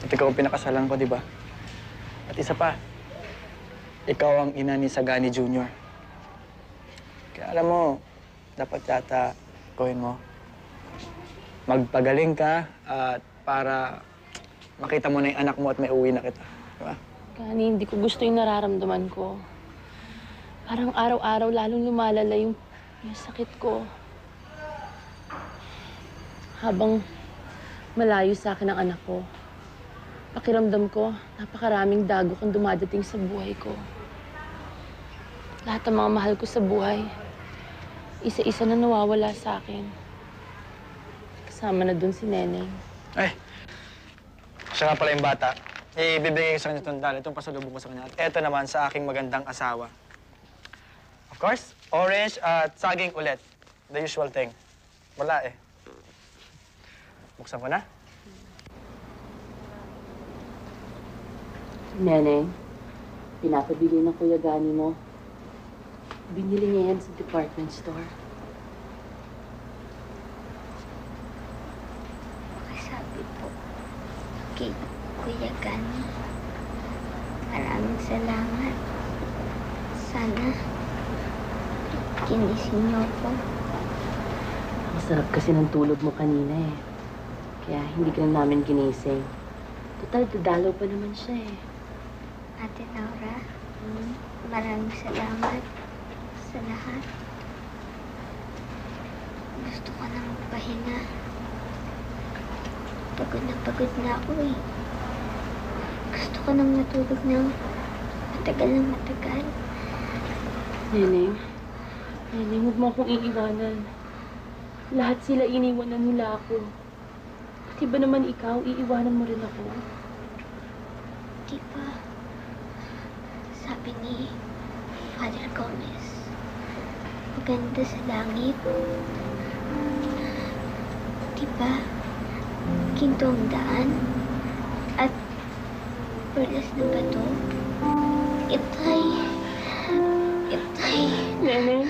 At ikaw ang pinakasalan ko, di ba? At isa pa, ikaw ang ina ni Sagani Jr. Kaya alam mo, dapat yata gawin mo. Magpagaling ka at para makita mo na yung anak mo at may uwi na kita. Di ba?
Gani, hindi ko gusto yung nararamdaman ko. Parang araw-araw lalong lumalala yung sakit ko. Habang malayo sa akin ang anak ko, pakiramdam ko, napakaraming dagok ang dumadating sa buhay ko. Lahat ng mga mahal ko sa buhay, isa-isa na nawawala sa akin. Kasama na dun si Neneng.
Ay, siya nga pala yung bata. Ibibigay ko sa kanya itong dala, itong pasalubong ko sa kanya. At eto naman sa aking magandang asawa. Of course, orange at saging ulit. The usual thing. Wala eh. Buksan ko na.
Neneng, pinapabili ng Kuya Gani mo. Binili niya yan sa department store.
sabi po kay Kuya Gani. Maraming salamat. Sana ginising niyo po.
Masarap kasi ng tulog mo kanina eh. Kaya hindi ka na namin ginising. Total, dadalaw pa naman siya eh.
Ate Laura, maraming salamat sa lahat. Gusto ko na magpahinga. Pagod na ako eh. Gusto ko nang matulog ng matagal na matagal.
Neneng, huwag mo akong iiwanan. Lahat sila iniwanan nila ako. Pati ba naman ikaw, iiwanan mo rin ako?
Di ba? Sabi ni Father Gomez, maganda sa langit. Di ba? Ginto ang daan at perlas ng bato. Itay.
Neneng?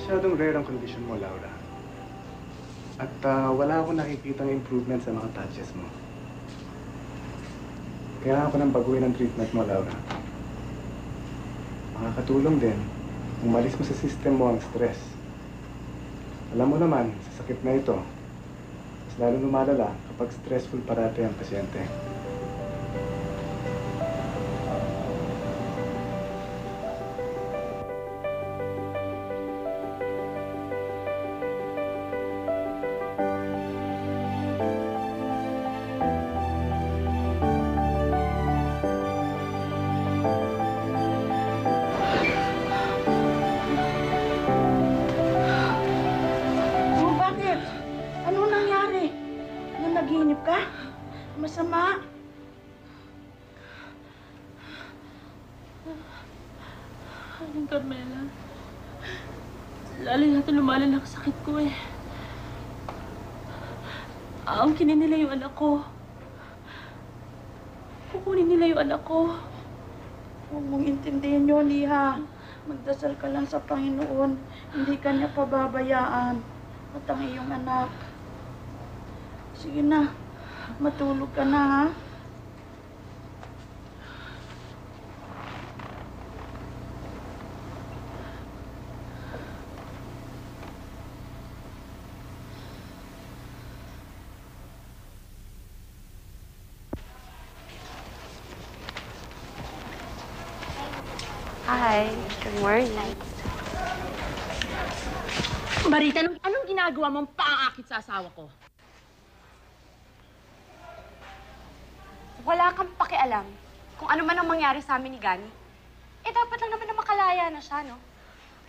Masyadong rare ang condition mo, Laura. At wala akong nakikitang improvement sa mga touches mo. Kaya ako nang baguhin ang treatment mo, Laura. Makakatulong din kung malis mo sa system mo ang stress. Alam mo naman, sa sakit na ito, mas lalo lumalala kapag stressful parati ang pasyente.
Nanaginip ka? Masama.
Aling Carmela, lalo natin lumalala ang sakit ko eh. Aangkinin nila yung anak ko. Kukunin nila yung anak ko.
Huwag mong intindihin yun, Iha. Magdasal ka lang sa Panginoon. Hindi ka niya pababayaan. At ang iyong anak. Sige na. Matulog ka na, ha?
Hi. Good morning.
Marita, anong ginagawa mong paangakit sa asawa ko?
Wala kang pakialam kung ano man ang mangyari sa amin ni Gani. Eh, dapat lang naman na makalaya na siya, no?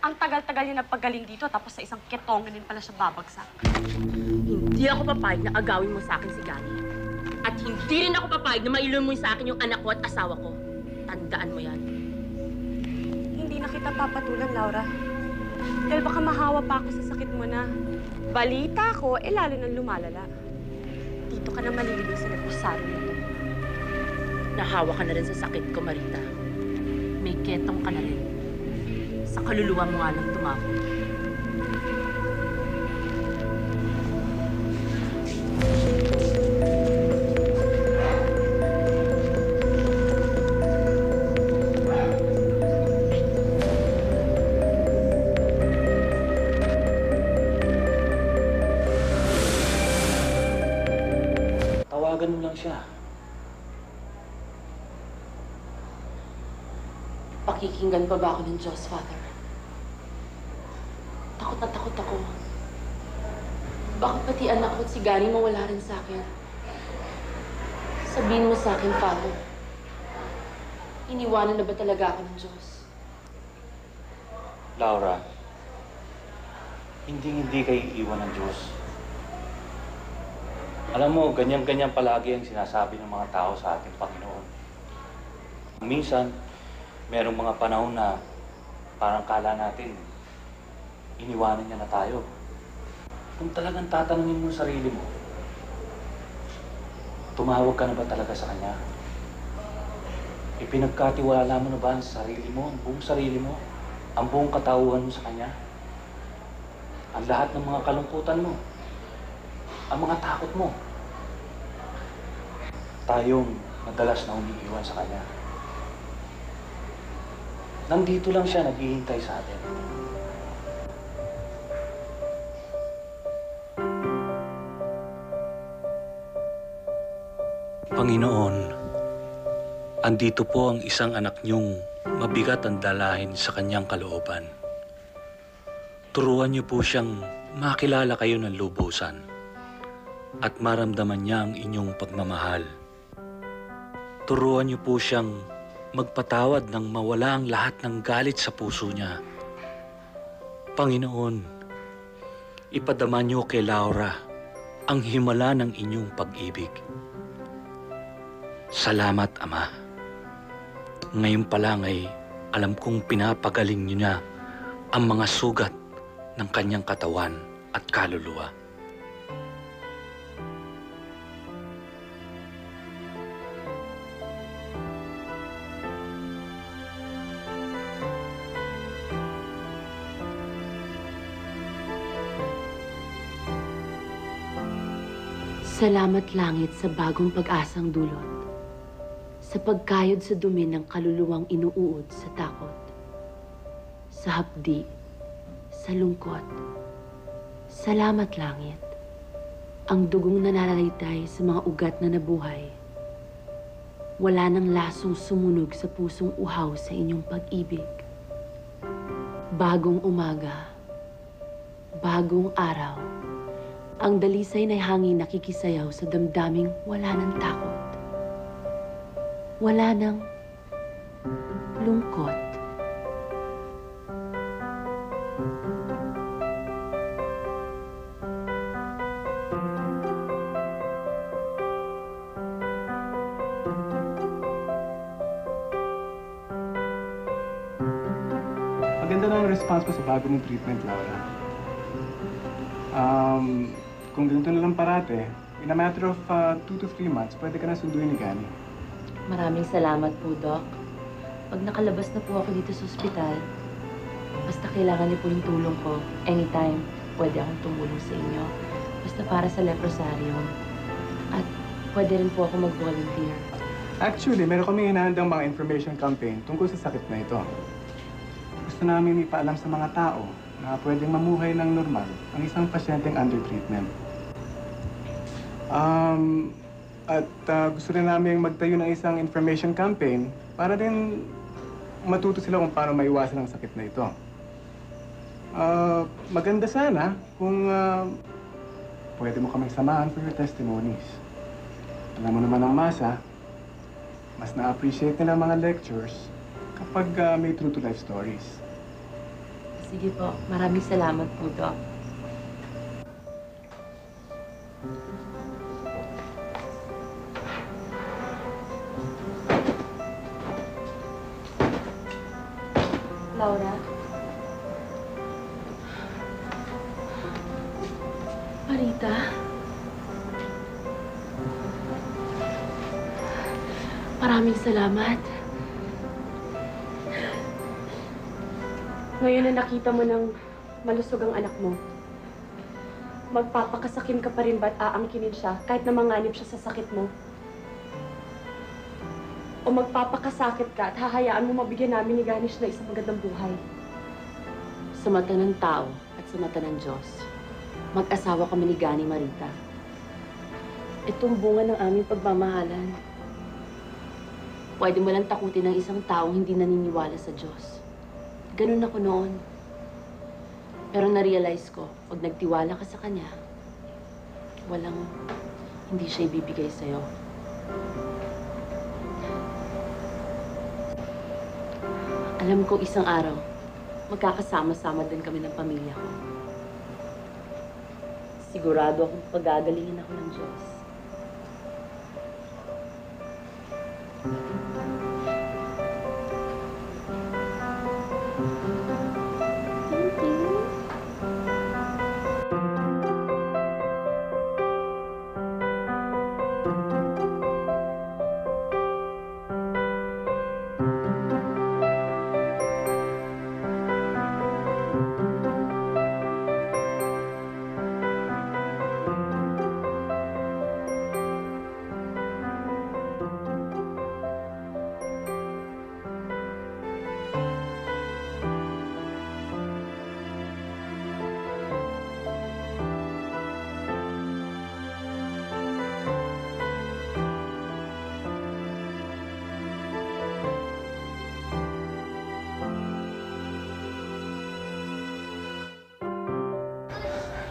Ang tagal-tagal niya nagpagaling dito, tapos sa isang ketongan din pala siya babagsak.
Hindi ako papayag na agawin mo sa akin si Gani. At hindi rin ako papayag na mailun mo sa akin yung anak ko at asawa ko. Tandaan mo yan.
Hindi na kita papatulan, Laura. Dahil baka mahawa pa ako sa sakit mo na. Balita ko, lalo nang lumalala. Dito ka na maliligo sa leprosaryo na to.
Nahawa ka na rin sa sakit ko, Marita. May ketong ka na rin. Sa kaluluwa mo nga lang tumawag.
Nagkaganon lang siya.
Pakikinggan pa ba ako ng Diyos, Father? Takot na takot ako. Bakit pati anak ko at si Gary mawala rin sa akin? Sabihin mo sa akin, Father. Iniwanan na ba talaga ako ng Diyos?
Laura, hindi kayo iiwan ng Diyos. Alam mo, ganyan-ganyan palagi ang sinasabi ng mga tao sa ating Panginoon. Minsan, merong mga panahon na parang kala natin, iniwanan niya na tayo. Kung talagang tatanungin mo sarili mo, tumawag ka na ba talaga sa Kanya? Ipinagkatiwala mo na ba ang sarili mo, ang buong sarili mo, ang buong katauhan mo sa Kanya? Ang lahat ng mga kalungkutan mo, ang mga takot mo. Tayong madalas na umiiwan sa Kanya. Nandito lang siya naghihintay sa atin. Panginoon, andito po ang isang anak niyong mabigat ang dalahin sa kanyang kalooban. Turuan niyo po siyang makilala kayo ng lubusan at maramdaman niya ang inyong pagmamahal. Turuan niyo po siyang magpatawad nang mawala ang lahat ng galit sa puso niya. Panginoon, ipadama niyo kay Laura ang himala ng inyong pag-ibig. Salamat, Ama. Ngayon pa lang ay alam kong pinapagaling niyo na ang mga sugat ng kanyang katawan at kaluluwa.
Salamat langit sa bagong pag-asang dulot, sa pagkayod sa dumi ng kaluluwang inuuod sa takot, sa hapdi, sa lungkot. Salamat langit, ang dugong nananalaytay sa mga ugat na nabuhay. Wala nang lasong sumunog sa pusong uhaw sa inyong pag-ibig. Bagong umaga, bagong araw, ang dalisay na hangin nakikisayaw sa damdaming wala ng takot. Wala ng lungkot.
Maganda na ang response mo sa bago mong treatment, Laura. Kung ganito na lang parate, in a matter of 2 to 3 months, pwede ka na sunduin ni Gani.
Maraming salamat po, Doc. Pag nakalabas na po ako dito sa ospital, basta kailangan niyo po yung tulong ko, anytime, pwede akong tumulong sa inyo. Basta para sa leprosarium. At pwede rin po ako mag-volunteer.
Actually, meron kami hinahandang mga information campaign tungkol sa sakit na ito. Gusto namin ipaalam sa mga tao na pwedeng mamuhay ng normal ang isang pasyenteng under treatment. Gusto rin namin magtayo ng isang information campaign para din matuto sila kung paano maiwasan ang sakit na ito. Maganda sana kung pwede mo kaming samahan for your testimonies. Alam mo naman ang masa, mas na-appreciate nila mga lectures kapag may true-to-life stories.
Sige po, maraming salamat po, Doc. Laura? Marita? Maraming salamat.
Ngayon na nakita mo ng malusog ang anak mo, magpapakasakim ka pa rin ba't aangkinin siya kahit na manganib siya sa sakit mo? O magpapakasakit ka at hahayaan mo mabigyan namin ni Ganesh na isang magandang buhay?
Sa mata ng tao at sa mata ng Diyos, mag-asawa kami ni Gani, Marita. Itong bunga ng aming pagmamahalan. Pwede mo lang takutin ng isang taong hindi naniniwala sa Diyos. Ganun ako noon. Pero na-realize ko, pag nagtiwala ka sa Kanya, hindi siya ibibigay sa'yo. Alam ko isang araw, magkakasama-sama din kami ng pamilya ko. Sigurado akong pagagalingin ako ng Diyos. Thank you.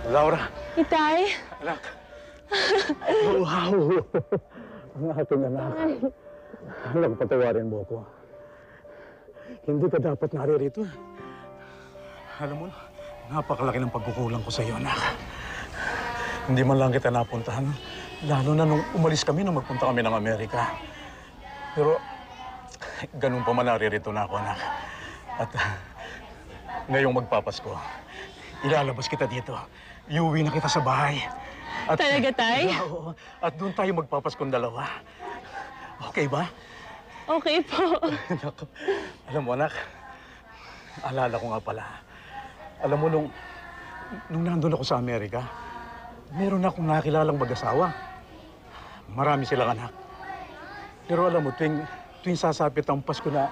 Laura!
Itay!
Anak! Wow! Ang aking anak. Anak, patawarin mo ko. Hindi ka dapat naririto. Alam mo, napakalaki ng pagkukulang ko sa iyo, anak. Hindi man lang kita napuntahan. Lalo na nung umalis kami nung magpunta kami ng Amerika. Pero, ganun pa man naririto na ako, anak. At ngayong magpapasko, ilalabas kita dito. Iuwi na kita sa bahay. At,
Talaga, Tay?
Oo. At doon tayo magpapaskong dalawa. Okay ba?
Okay po.
Naku, alam mo, anak, alala ko nga pala. Alam mo, nung nandun ako sa Amerika, meron akong nakilalang mag-asawa. Marami silang anak. Pero alam mo, tuwing sasapit ang Pasko na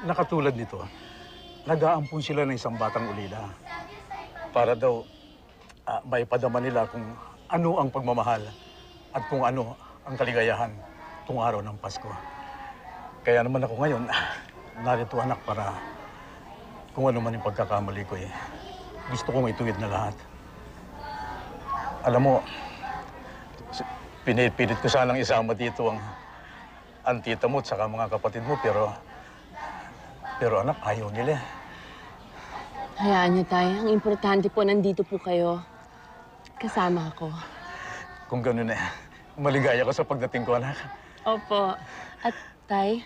nakatulad nito, nag-aampun sila ng isang batang ulila. Para daw maipadama nila kung ano ang pagmamahal at kung ano ang kaligayahan tung araw ng Pasko. Kaya naman ako ngayon, narito anak para kung ano man yung pagkakamali ko gusto kong ituwid na lahat. Alam mo, pinipilit ko sanang isama dito ang tita mo at saka mga kapatid mo, pero anak, ayaw nila.
Hayaan niyo, Tay. Ang importante po, nandito po kayo. Kasama ako.
Kung gano'n maligaya ko sa pagdating ko, anak.
Opo. At, Tay,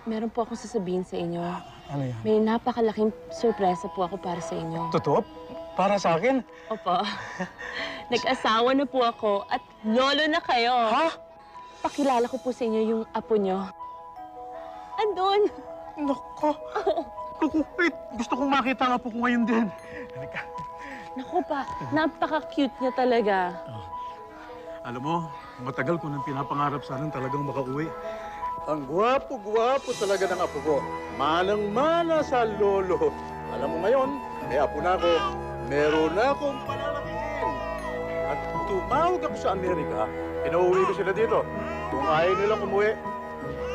meron po akong sasabihin sa inyo.
Ano yan?
May napakalaking sorpresa po ako para sa inyo.
Totoo? Para sa akin?
Opo. Nag-asawa na po ako at lolo na kayo.
Ha?
Pakilala ko po sa inyo yung apo nyo. Andun!
Nako! Wait, gusto kong makita nga po ko ngayon din. Halika.
Naku pa, napaka-cute niya talaga.
Alam mo, matagal ko nang pinapangarap sanang talagang makauwi. Ang gwapo-gwapo talaga ng apo ko. Manang-mana sa lolo. Alam mo ngayon, may apo na ako. Meron na akong palalakihin. At tumawag ako sa Amerika, pinauwi ko sila dito. Kung ayaw nilang umuwi,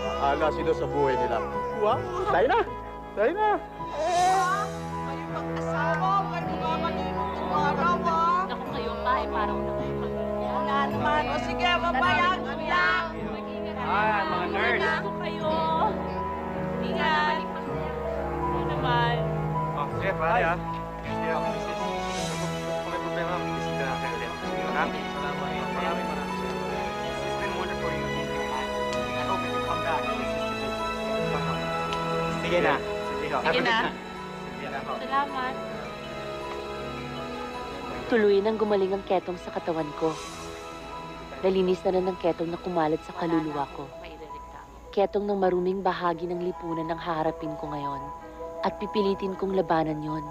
bahala sila sa buhay nila. Wow, tayo na! Tayo na!
Naku kayo pa, parang nakipamilya.
Nga naman. O sige, babayan ko lang.
Mga nurse.
Ako kayo. Ingat. Ano naman?
Oh, sige, pare ha. Sige ako, misis. Kung may problema, bisita natin ulit. Maraming salamat. Maraming salamat. It's been wonderful you meeting you. I hope you come back. Sige na. Sige na.
Salamat.
Tuloy nang gumaling ang ketong sa katawan ko. Nalinis na ng ketong na kumalat sa kaluluwa ko. Ketong ng maruming bahagi ng lipunan ang haharapin ko ngayon at pipilitin kong labanan yon.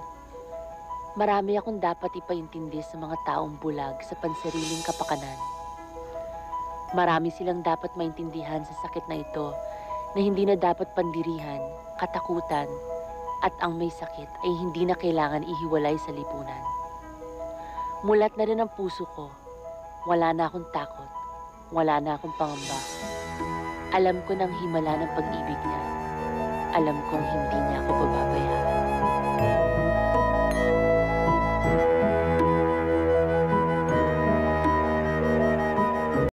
Marami akong dapat ipaintindi sa mga taong bulag sa pansariling kapakanan. Marami silang dapat maintindihan sa sakit na ito na hindi na dapat pandirihan, katakutan, at ang may sakit ay hindi na kailangan ihiwalay sa lipunan. Mulat na rin ang puso ko. Wala na akong takot. Wala na akong pangamba. Alam ko ng himala ng pag-ibig niya. Alam kong hindi niya ako bababayaan.